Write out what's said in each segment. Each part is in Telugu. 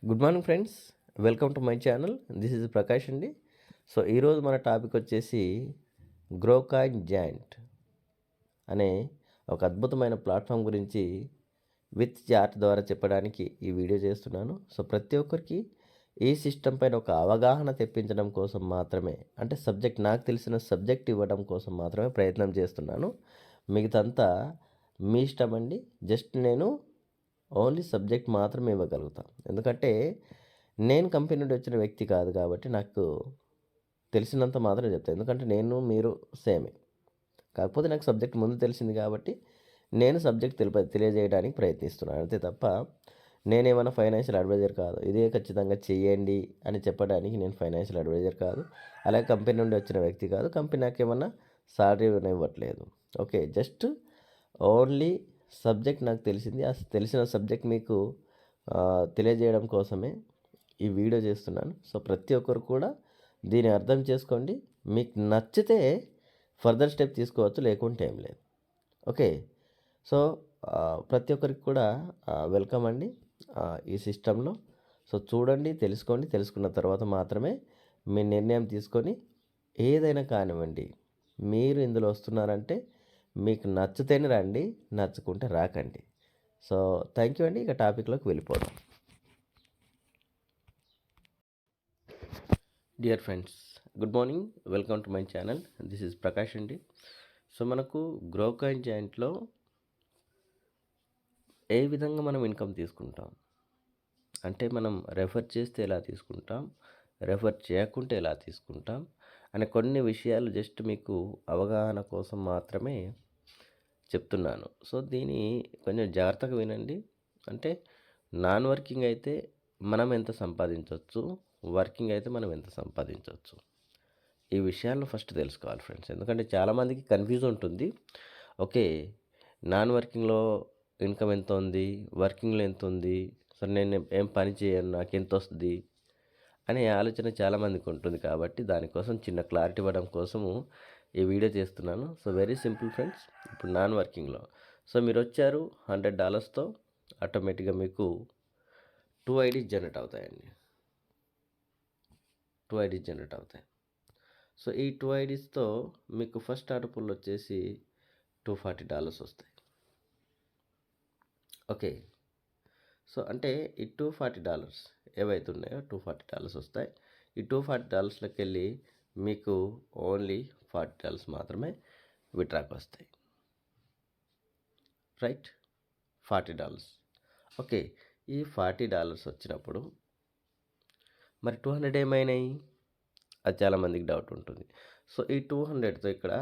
Good morning friends. Welcome to my channel. This is Prakash అండి. సో ఈరోజు మన టాపిక్ వచ్చేసి గ్రోకాయిన్ జాయింట్ అనే ఒక అద్భుతమైన ప్లాట్ఫామ్ గురించి విత్ చార్ట్ ద్వారా చెప్పడానికి ఈ వీడియో చేస్తున్నాను. సో ప్రతి ఒక్కరికి ఈ సిస్టమ్ పైన ఒక అవగాహన తెప్పించడం కోసం మాత్రమే, అంటే నాకు తెలిసిన సబ్జెక్ట్ ఇవ్వడం కోసం మాత్రమే ప్రయత్నం చేస్తున్నాను. మిగతాంతా మీ ఇష్టం అండి. జస్ట్ నేను ఓన్లీ సబ్జెక్ట్ మాత్రమే ఇవ్వగలుగుతాను. ఎందుకంటే నేను కంపెనీ నుండి వచ్చిన వ్యక్తి కాదు కాబట్టి నాకు తెలిసినంత మాత్రం చెప్తాను. ఎందుకంటే మీరు సేమే. కాకపోతే నాకు సబ్జెక్ట్ ముందు తెలిసింది కాబట్టి నేను సబ్జెక్ట్ తెలియజేయడానికి ప్రయత్నిస్తున్నాను. అంతే తప్ప నేనేమన్నా ఫైనాన్షియల్ అడ్వైజర్ కాదు. ఇదే ఖచ్చితంగా చెయ్యండి అని చెప్పడానికి నేను ఫైనాన్షియల్ అడ్వైజర్ కాదు. అలాగే కంపెనీ నుండి వచ్చిన వ్యక్తి కాదు. కంపెనీ నాకేమన్నా సాలరీ ఇవ్వట్లేదు. ఓకే, జస్ట్ ఓన్లీ సబ్జెక్ట్ నాకు తెలిసింది. ఆ తెలిసిన సబ్జెక్ట్ మీకు తెలియజేయడం కోసమే ఈ వీడియో చేస్తున్నాను. సో ప్రతి ఒక్కరు కూడా దీన్ని అర్థం చేసుకోండి. మీకు నచ్చితే ఫర్దర్ స్టెప్ తీసుకోవచ్చు, లేకుంటే ఏం లేదు. ఓకే, సో ప్రతి ఒక్కరికి కూడా వెల్కమ్ అండి ఈ సిస్టంలో. సో చూడండి, తెలుసుకోండి. తెలుసుకున్న తర్వాత మాత్రమే మీ నిర్ణయం తీసుకొని ఏదైనా కానివ్వండి. మీరు ఇందులో వస్తున్నారంటే మీకు నచ్చితేనే రండి, నచ్చుకుంటే రాకండి. సో థ్యాంక్ యూ అండి. ఇక టాపిక్లోకి వెళ్ళిపోదాం. Dear friends, good morning. Welcome to my channel. This is Prakash అండి. సో మనకు గ్రోకాయిన్ జాయింట్లో ఏ విధంగా మనం ఇన్కమ్ తీసుకుంటాం, అంటే మనం రెఫర్ చేస్తే ఎలా తీసుకుంటాం, రెఫర్ చేయకుంటే ఎలా తీసుకుంటాం అనే కొన్ని విషయాలు జస్ట్ మీకు అవగాహన కోసం మాత్రమే చెప్తున్నాను. సో దీన్ని కొంచెం జాగ్రత్తగా వినండి. అంటే నాన్ వర్కింగ్ అయితే మనం ఎంత సంపాదించవచ్చు, వర్కింగ్ అయితే మనం ఎంత సంపాదించవచ్చు, ఈ విషయాల్లో ఫస్ట్ తెలుసుకోవాలి ఫ్రెండ్స్. ఎందుకంటే చాలామందికి కన్ఫ్యూజ్ ఉంటుంది. ఓకే, నాన్ వర్కింగ్లో ఇన్కమ్ ఎంత ఉంది, వర్కింగ్లో ఎంత ఉంది, సో నేను ఏం పని చేయను నాకు ఎంత వస్తుంది అనే ఆలోచన చాలామందికి ఉంటుంది. కాబట్టి దానికోసం చిన్న క్లారిటీ ఇవ్వడం కోసము ఈ వీడియో చేస్తున్నాను. So very simple friends. ఇప్పుడు నాన్ వర్కింగ్లో సో మీరు వచ్చారు $100తో, ఆటోమేటిక్గా మీకు 2 ఐడీస్ జనరేట్ అవుతాయండి. 2 ఐడీస్ జనరేట్ అవుతాయి. సో ఈ 2 ఐడీస్తో మీకు ఫస్ట్ ఆర్డర్ పుల్ వచ్చేసి $240 వస్తాయి. ఓకే, సో అంటే ఈ $240 ఏవైతే ఉన్నాయో $240 వస్తాయి. ఈ $240లోకి వెళ్ళి మీకు ఓన్లీ $40 మాత్రమే విత్డ్రాకి వస్తాయి. రైట్, $40. ఓకే, ఈ $40 వచ్చినప్పుడు మరి 200 ఏమైనాయి, అది చాలామందికి డౌట్ ఉంటుంది. సో ఈ 200తో ఇక్కడ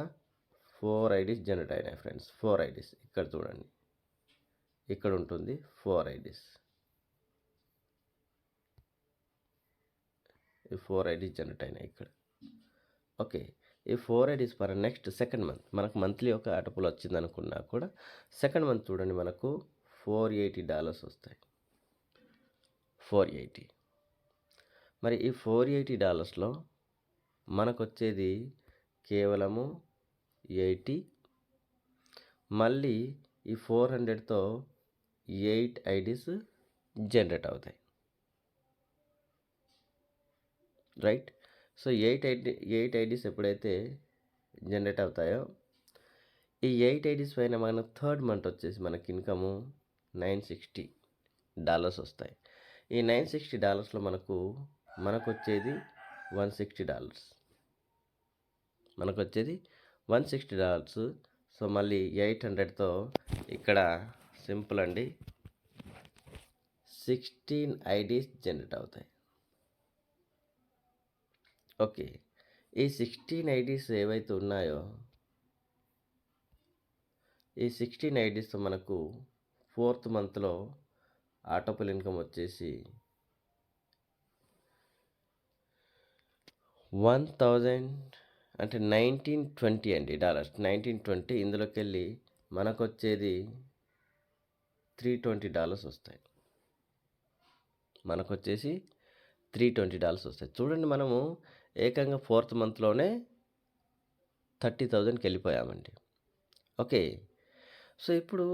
4 ఐడీస్ జనరేట్ అయినాయి ఫ్రెండ్స్. 4 ఐడీస్ ఇక్కడ చూడండి, ఇక్కడ ఉంటుంది 4 ఐడీస్. ఈ 4 ఐడీస్ జనరేట్ అయినాయి ఇక్కడ. ఓకే, ఈ 4 IDs per next second month మనకు మంత్లీ ఒక ఆటోపుల్ వచ్చింది అనుకున్నా కూడా సెకండ్ మంత్ చూడండి మనకు $480 వస్తాయి. 480. మరి ఈ $480లో మనకు వచ్చేది కేవలము 80. మళ్ళీ ఈ 400తో 8 ఐడీస్ జనరేట్ అవుతాయి. రైట్, సో 8 ఐడీస్ ఎప్పుడైతే జనరేట్ అవుతాయో ఈ 8 ఐడీస్ పైన మన థర్డ్ మంత్ వచ్చేసి మనకి ఇన్కము $960 వస్తాయి. ఈ $960లో మనకు వచ్చేది $160. మనకు వచ్చేది $160. సో మళ్ళీ 800తో ఇక్కడ సింపుల్ అండి 16 ఐడీస్ జనరేట్ అవుతాయి. ఓకే, ఈ 16 ఐడీస్ ఏవైతే ఉన్నాయో ఈ 16 ఐడీస్తో మనకు ఫోర్త్ మంత్లో ఆటోపుల్ ఇన్కమ్ వచ్చేసి 1000, అంటే $1920 అండి. $1920. ఇందులోకి వెళ్ళి మనకు వచ్చేది $320 వస్తాయి. మనకు వచ్చేసి $320 వస్తాయి. చూడండి, మనము ఏకంగా ఫోర్త్ మంత్లోనే 30,000కి వెళ్ళిపోయామండి. ఓకే, సో ఇప్పుడు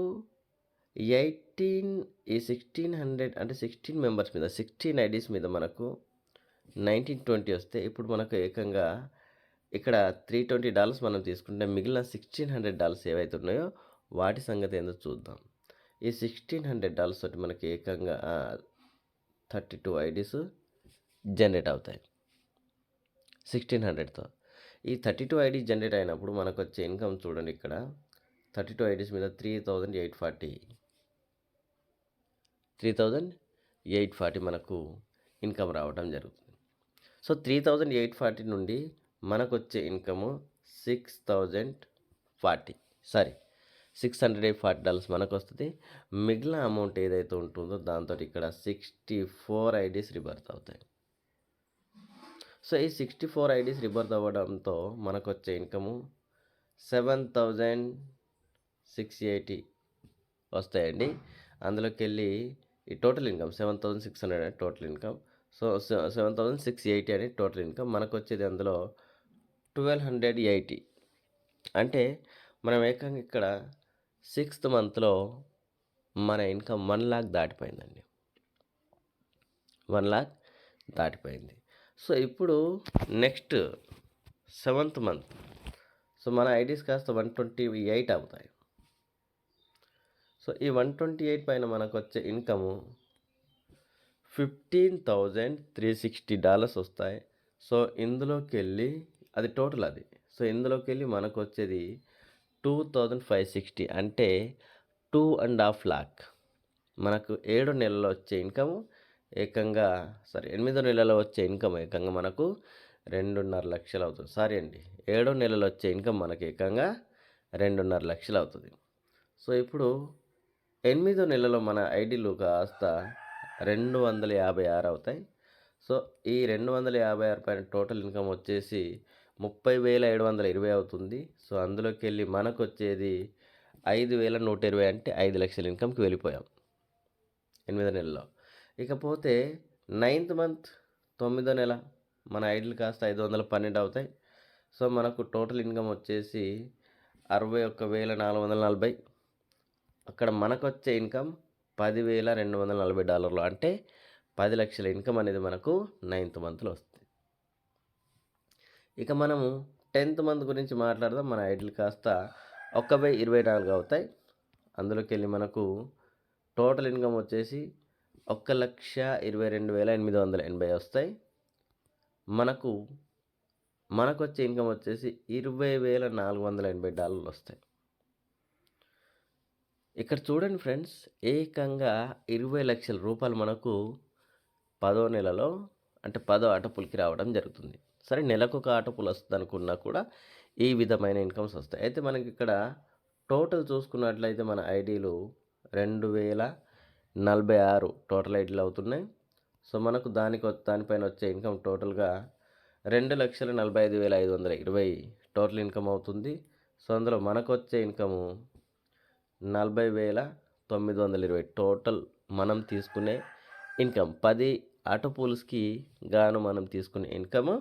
ఈ 1600 అంటే 16 మెంబర్స్ మీద 16 ఐడీస్ మీద మనకు 1920 వస్తే ఇప్పుడు మనకు ఏకంగా ఇక్కడ $320 మనం తీసుకుంటే మిగిలిన $1600 ఏవైతే ఉన్నాయో వాటి సంగతి ఏందో చూద్దాం. ఈ $1600 తోటి మనకి ఏకంగా 32 ఐడీస్ జనరేట్ అవుతాయి 1600తో. ఈ 32 ఐడీస్ జనరేట్ అయినప్పుడు మనకు వచ్చే ఇన్కమ్ చూడండి, ఇక్కడ 32 ఐడీస్ మీద 3840 మనకు ఇన్కమ్ రావడం జరుగుతుంది. సో 3840 నుండి మనకు వచ్చే ఇన్కము $640 మనకు వస్తుంది. మిగిలిన అమౌంట్ ఏదైతే ఉంటుందో దాంతో ఇక్కడ 64 ఐడీస్ రిబర్త్ అవుతాయి. సో ఈ 64 ఐడీస్ రిబర్త్ అవ్వడంతో మనకు వచ్చే ఇన్కము 7680 వస్తాయండి. అందులోకి వెళ్ళి ఈ టోటల్ ఇన్కమ్ 7600 అనేది టోటల్ ఇన్కమ్. సో 7680 అనేది టోటల్ ఇన్కమ్. మనకు వచ్చేది అందులో 1280. అంటే మనం ఏకంగా ఇక్కడ 6th మంత్లో మన ఇన్కమ్ 1 lakh దాటిపోయిందండి. 1 lakh దాటిపోయింది. సో ఇప్పుడు నెక్స్ట్ 7th మంత్, సో మన ఐడీస్ కాస్త 128 అవుతాయి. సో ఈ 128 పైన మనకు వచ్చే ఇన్కము $15,360 వస్తాయి. సో ఇందులోకి వెళ్ళి అది టోటల్ అది. సో ఇందులోకి వెళ్ళి మనకు వచ్చేది 2560 అంటే 2.5 lakh. మనకు 7 నెలల్లో వచ్చే ఇన్కము ఏకంగా 8 నెలలో వచ్చే ఇన్కమ్ ఏకంగా మనకు 2.5 లక్షలు అవుతుంది. 7 నెలలో వచ్చే ఇన్కమ్ మనకి ఏకంగా 2.5 లక్షలు అవుతుంది. సో ఇప్పుడు 8 నెలలో మన ఐడీలు కాస్త 256 అవుతాయి. సో ఈ 256 పైన టోటల్ ఇన్కమ్ వచ్చేసి 30,720 అవుతుంది. సో అందులోకి వెళ్ళి మనకు వచ్చేది 5,120 అంటే 5 లక్షల ఇన్కమ్కి వెళ్ళిపోయాం 8 నెలల్లో. ఇకపోతే 9th మంత్ 9వ నెల మన ఐడీలు కాస్త 512 అవుతాయి. సో మనకు టోటల్ ఇన్కమ్ వచ్చేసి 61,440. అక్కడ మనకు వచ్చే ఇన్కమ్ $10,240 అంటే 10 లక్షల ఇన్కమ్ అనేది మనకు 9th మంత్లో వస్తుంది. ఇక మనము 10th మంత్ గురించి మాట్లాడదాం. మన ఐడీలు కాస్త 1,024 అవుతాయి. అందులోకి వెళ్ళి మనకు టోటల్ ఇన్కమ్ వచ్చేసి 1,22,880 వస్తాయి. మనకు వచ్చే ఇన్కమ్ వచ్చేసి $20,480 వస్తాయి. ఇక్కడ చూడండి ఫ్రెండ్స్, ఏకంగా 20 లక్షల రూపాయలు మనకు 10వ నెలలో అంటే 10వ ఆటపులకి రావడం జరుగుతుంది. సరే, నెలకు ఒక ఆటపులు వస్తుంది అనుకున్నా కూడా ఈ విధమైన ఇన్కమ్స్ వస్తాయి. అయితే మనకి ఇక్కడ టోటల్ చూసుకున్నట్లయితే మన ఐడీలు 2046 టోటల్ ఐడీలు అవుతున్నాయి. సో మనకు దానిపైన వచ్చే ఇన్కమ్ టోటల్గా 2,45,520 టోటల్ ఇన్కమ్ అవుతుంది. సో అందులో మనకు వచ్చే ఇన్కము 40,920 టోటల్ మనం తీసుకునే ఇన్కమ్. 10 ఆటోపూల్స్కి గాను మనం తీసుకునే ఇన్కమ్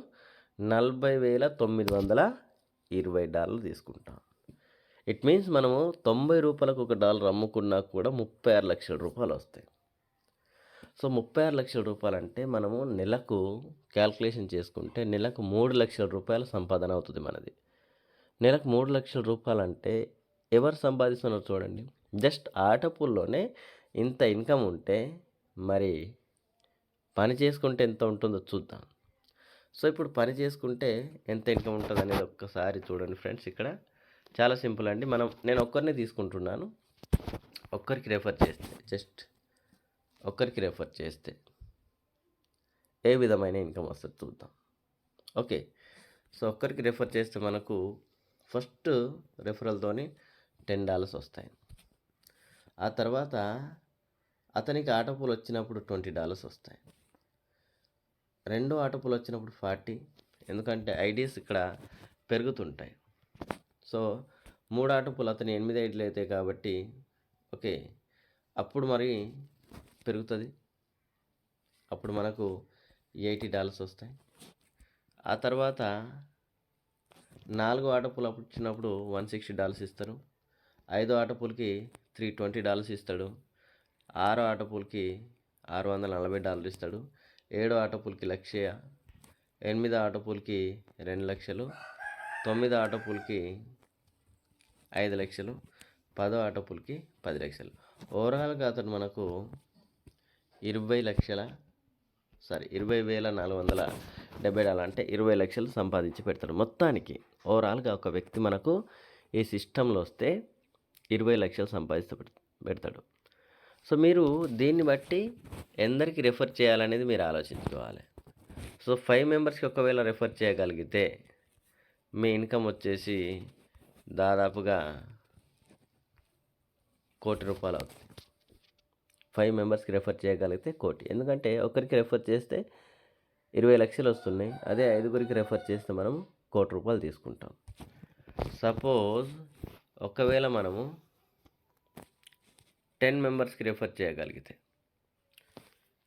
$40,920 తీసుకుంటాం. ఇట్ మీన్స్ మనము $90కు ఒక డాలర్ అమ్ముకున్నా కూడా 36 లక్షల రూపాయలు వస్తాయి. సో 36 లక్షల రూపాయలు అంటే మనము నెలకు క్యాల్కులేషన్ చేసుకుంటే నెలకు 3 లక్షల రూపాయల సంపాదన అవుతుంది మనది. నెలకు 3 లక్షల రూపాయలు అంటే ఎవరు సంపాదిస్తున్నారు చూడండి. జస్ట్ ఆటపూల్లోనే ఇంత ఇన్కమ్ ఉంటే మరి పని చేసుకుంటే ఎంత ఉంటుందో చూద్దాం. సో ఇప్పుడు పని చేసుకుంటే ఎంత ఇన్కమ్ ఉంటుంది అనేది ఒక్కసారి చూడండి ఫ్రెండ్స్. ఇక్కడ చాలా సింపుల్ అండి. నేను ఒక్కరినే తీసుకుంటున్నాను. ఒక్కరికి రెఫర్ చేస్తే ఏ విధమైన ఇన్కమ్ వస్తుంది చూద్దాం. ఓకే, సో ఒక్కరికి రెఫర్ చేస్తే మనకు ఫస్ట్ రెఫరల్తోని $10 వస్తాయి. ఆ తర్వాత అతనికి ఆటోపూల్ వచ్చినప్పుడు $20 వస్తాయి. రెండో ఆటోపూల్ వచ్చినప్పుడు 40, ఎందుకంటే ఐడీస్ ఇక్కడ పెరుగుతుంటాయి. సో 3 ఆటోపూల్ అతని 8 ఐడీలు అవుతాయి కాబట్టి ఓకే, అప్పుడు మరి పెరుగుతుంది. అప్పుడు మనకు $80 వస్తాయి. ఆ తర్వాత 4 ఆటోపూల్ వచ్చినప్పుడు $160 ఇస్తారు. 5వ ఆటోపూల్కి $320 ఇస్తాడు. 6 ఆటో పూల్కి $640 ఇస్తాడు. 7 ఆటో పూల్కి 1,00,000, 8 ఆటో పూల్కి 2,00,000, 9 ఆటో పూల్కి 5,00,000, 10 ఆటో పూల్కి 10,00,000. ఓవరాల్గా అతను మనకు 20,470 అంటే 20 లక్షలు సంపాదించి పెడతాడు. మొత్తానికి ఓవరాల్గా ఒక వ్యక్తి మనకు ఈ సిస్టంలో వస్తే 20 లక్షలు సంపాదిస్తూ పెడతాడు. సో మీరు దీన్ని బట్టి ఎందరికి రెఫర్ చేయాలనేది మీరు ఆలోచించుకోవాలి. సో 5 మెంబర్స్కి ఒకవేళ రెఫర్ చేయగలిగితే మీ ఇన్కమ్ వచ్చేసి దాదాపుగా ₹1,00,00,000 అవుతుంది. 5 మెంబర్స్కి రెఫర్ చేయగలిగితే 1,00,00,000. ఎందుకంటే ఒకరికి రెఫర్ చేస్తే 20 లక్షలు వస్తున్నాయి. అదే 5గురికి రెఫర్ చేస్తే మనం ₹1,00,00,000 తీసుకుంటాం. సపోజ్ ఒకవేళ మనము 10 మెంబర్స్కి రెఫర్ చేయగలిగితే,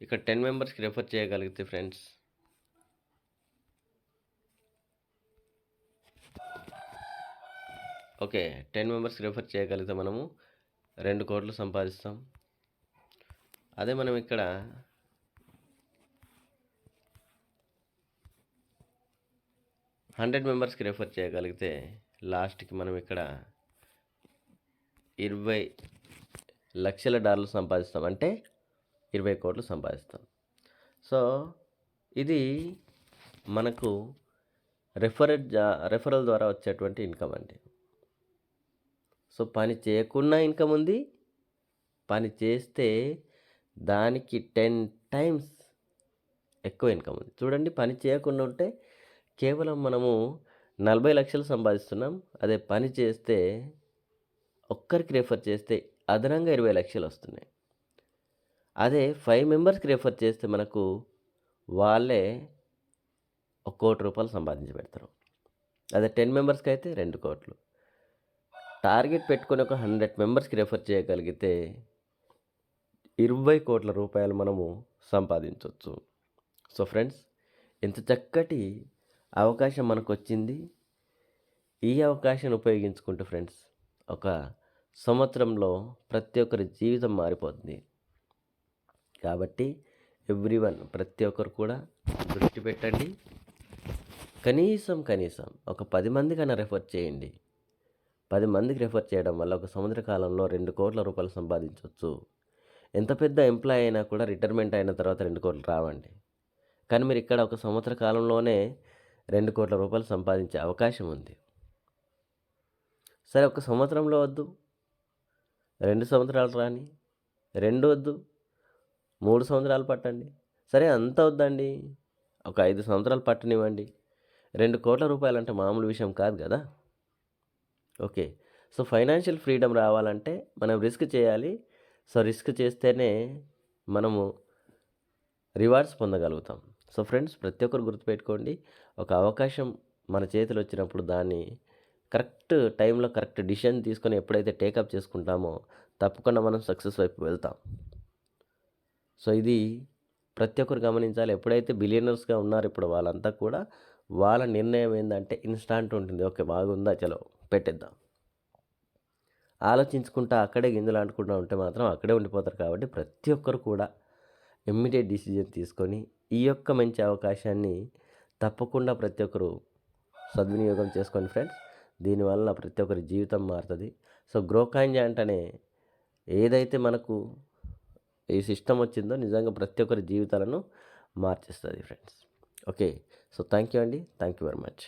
ఇక్కడ 10 మెంబర్స్కి రెఫర్ చేయగలిగితే ఫ్రెండ్స్ ఓకే 10 మెంబర్స్కి రెఫర్ చేయగలిగితే మనము 2,00,00,000 సంపాదిస్తాం. అదే మనం ఇక్కడ 100 మెంబర్స్కి రెఫర్ చేయగలిగితే లాస్ట్కి మనం ఇక్కడ $20 లక్షల సంపాదిస్తాం. అంటే 20,00,00,000 సంపాదిస్తాం. సో ఇది మనకు రెఫరల్ ద్వారా వచ్చేటువంటి ఇన్కమ్ అండి. సో పని చేయకుండా ఇన్కమ్ ఉంది, పని చేస్తే దానికి 10 టైమ్స్ ఎక్కువ ఇన్కమ్ ఉంది. చూడండి, పని చేయకుండా ఉంటే కేవలం మనము 40 లక్షలు సంపాదిస్తున్నాం. అదే పని చేస్తే ఒక్కరికి రెఫర్ చేస్తే అదనంగా 20 లక్షలు వస్తున్నాయి. అదే 5 మెంబర్స్కి రెఫర్ చేస్తే మనకు వాళ్ళే ₹1,00,00,000 సంపాదించి పెడతారు. అదే 10 మెంబర్స్కి అయితే 2,00,00,000. టార్గెట్ పెట్టుకొని ఒక 100 మెంబర్స్కి రెఫర్ చేయగలిగితే ₹20,00,00,000 మనము సంపాదించవచ్చు. సో ఫ్రెండ్స్, ఇంత చక్కటి అవకాశం మనకు వచ్చింది. ఈ అవకాశాన్ని ఉపయోగించుకుంటూ ఫ్రెండ్స్ ఒక సంవత్సరంలో ప్రతి ఒక్కరి జీవితం మారిపోతుంది. కాబట్టి ప్రతి ఒక్కరు కూడా దృష్టి పెట్టండి. కనీసం ఒక 10 మందికైనా రెఫర్ చేయండి. 10 మందికి రెఫర్ చేయడం వల్ల ఒక సంవత్సర కాలంలో ₹2,00,00,000 సంపాదించవచ్చు. ఎంత పెద్ద ఎంప్లాయ్ అయినా కూడా రిటైర్మెంట్ అయిన తర్వాత 2,00,00,000 రావండి. కానీ మీరు ఇక్కడ ఒక సంవత్సర కాలంలోనే ₹2,00,00,000 సంపాదించే అవకాశం ఉంది. సరే, ఒక సంవత్సరంలో వద్దు, 2 సంవత్సరాలు రాని, 2 వద్దు, 3 సంవత్సరాలు పట్టండి. సరే, అంత వద్దండి, ఒక 5 సంవత్సరాలు పట్టనివ్వండి. ₹2,00,00,000 అంటే మామూలు విషయం కాదు కదా. ఓకే, సో ఫైనాన్షియల్ ఫ్రీడమ్ రావాలంటే మనం రిస్క్ చేయాలి. సో రిస్క్ చేస్తేనే మనము రివార్డ్స్ పొందగలుగుతాం. సో ఫ్రెండ్స్, ప్రతి ఒక్కరు గుర్తుపెట్టుకోండి, ఒక అవకాశం మన చేతిలో వచ్చినప్పుడు దాన్ని కరెక్ట్ టైంలో కరెక్ట్ డిసిషన్ తీసుకొని ఎప్పుడైతే టేకప్ చేసుకుంటామో తప్పకుండా మనం సక్సెస్ వైపు వెళ్తాం. సో ఇది ప్రతి ఒక్కరు గమనించాలి. ఎప్పుడైతే బిలియనర్స్గా ఉన్నారో ఇప్పుడు వాళ్ళంతా కూడా వాళ్ళ నిర్ణయం ఏంటంటే ఇన్స్టాంట్ ఉంటుంది. ఓకే, బాగుందా, చలో పెట్టేద్దాం. ఆలోచించుకుంటా అక్కడే గింజలు అంటుకుంటూ ఉంటే మాత్రం అక్కడే ఉండిపోతారు. కాబట్టి ప్రతి ఒక్కరు కూడా ఇమ్మీడియట్ డిసిజన్ తీసుకొని ఈ యొక్క మంచి అవకాశాన్ని తప్పకుండా ప్రతి ఒక్కరు సద్వినియోగం చేసుకోండి ఫ్రెండ్స్. దీనివల్ల ప్రతి ఒక్కరి జీవితం మారుతుంది. సో గ్రోకాయిన్ జాయింట్ అనే ఏదైతే మనకు ఈ సిస్టమ్ వచ్చిందో నిజంగా ప్రతి ఒక్కరి జీవితాలను మార్చేస్తుంది friends. Okay, so thank you అండి. Thank you very much.